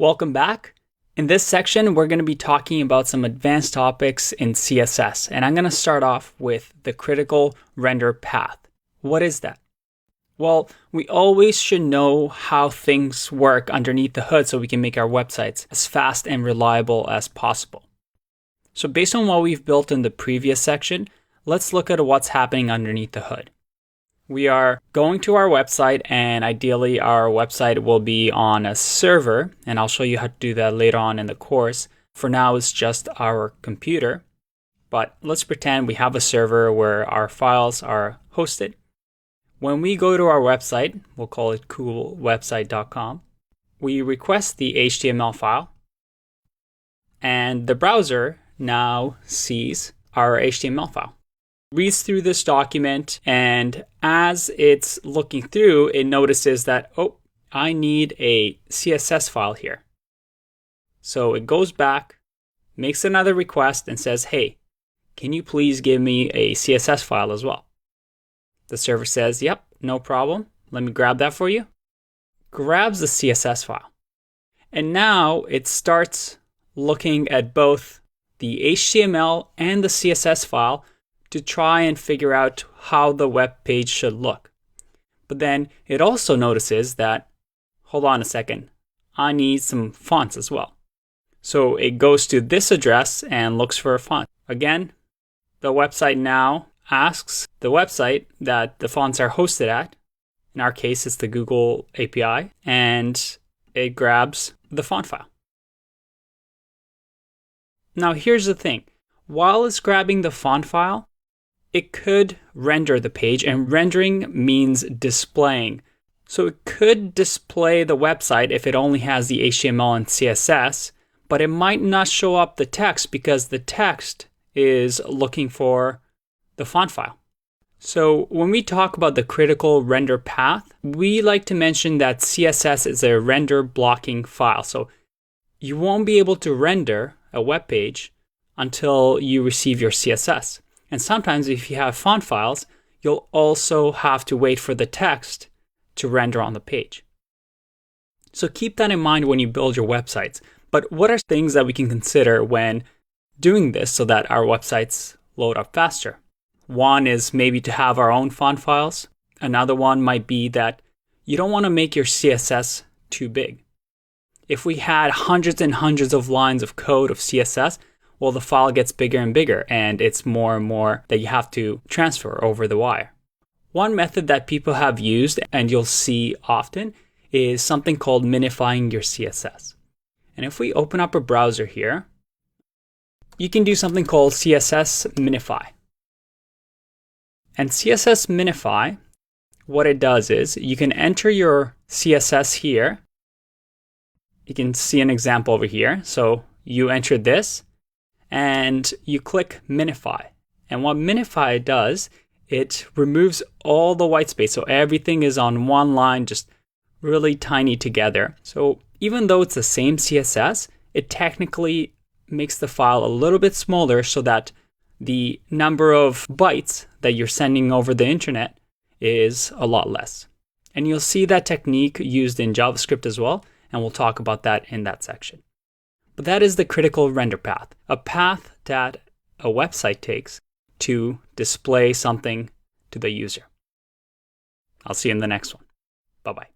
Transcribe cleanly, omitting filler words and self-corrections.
Welcome back. In this section, we're going to be talking about some advanced topics in CSS, and I'm going to start off with the critical render path. What is that? Well, we always should know how things work underneath the hood so we can make our websites as fast and reliable as possible. So based on what we've built in the previous section, let's look at what's happening underneath the hood. We are going to our website, and ideally our website will be on a server, and I'll show you how to do that later on in the course. For now, it's just our computer, but let's pretend we have a server where our files are hosted. When we go to our website, we'll call it coolwebsite.com, we request the HTML file, and the browser now sees our HTML file. Reads through this document, and as it's looking through, it notices that, oh, I need a CSS file here. So it goes back, makes another request, and says, hey, can you please give me a CSS file as well? The server says, yep, no problem. Let me grab that for you. Grabs the CSS file. And now it starts looking at both the HTML and the CSS file to try and figure out how the web page should look. But then it also notices that, hold on a second, I need some fonts as well. So it goes to this address and looks for a font. Again, the website now asks the website that the fonts are hosted at. In our case, it's the Google API, and it grabs the font file. Now here's the thing. While it's grabbing the font file, it could render the page, and rendering means displaying. So it could display the website if it only has the HTML and CSS, but it might not show up the text because the text is looking for the font file. So when we talk about the critical render path, we like to mention that CSS is a render blocking file. So you won't be able to render a web page until you receive your CSS. And sometimes if you have font files, you'll also have to wait for the text to render on the page. So keep that in mind when you build your websites. But what are things that we can consider when doing this so that our websites load up faster? One is maybe to have our own font files. Another one might be that you don't want to make your CSS too big. If we had hundreds and hundreds of lines of code of CSS, well, the file gets bigger and bigger, and it's more and more that you have to transfer over the wire. One method that people have used, and you'll see often, is something called minifying your CSS. And if we open up a browser here, you can do something called CSS minify. And CSS minify, what it does is you can enter your CSS here. You can see an example over here. So you enter this, and you click minify. And what minify does, it removes all the white space. So everything is on one line, just really tiny together. So even though it's the same CSS, it technically makes the file a little bit smaller so that the number of bytes that you're sending over the internet is a lot less. And you'll see that technique used in JavaScript as well, and we'll talk about that in that section. But that is the critical render path, a path that a website takes to display something to the user. I'll see you in the next one. Bye-bye.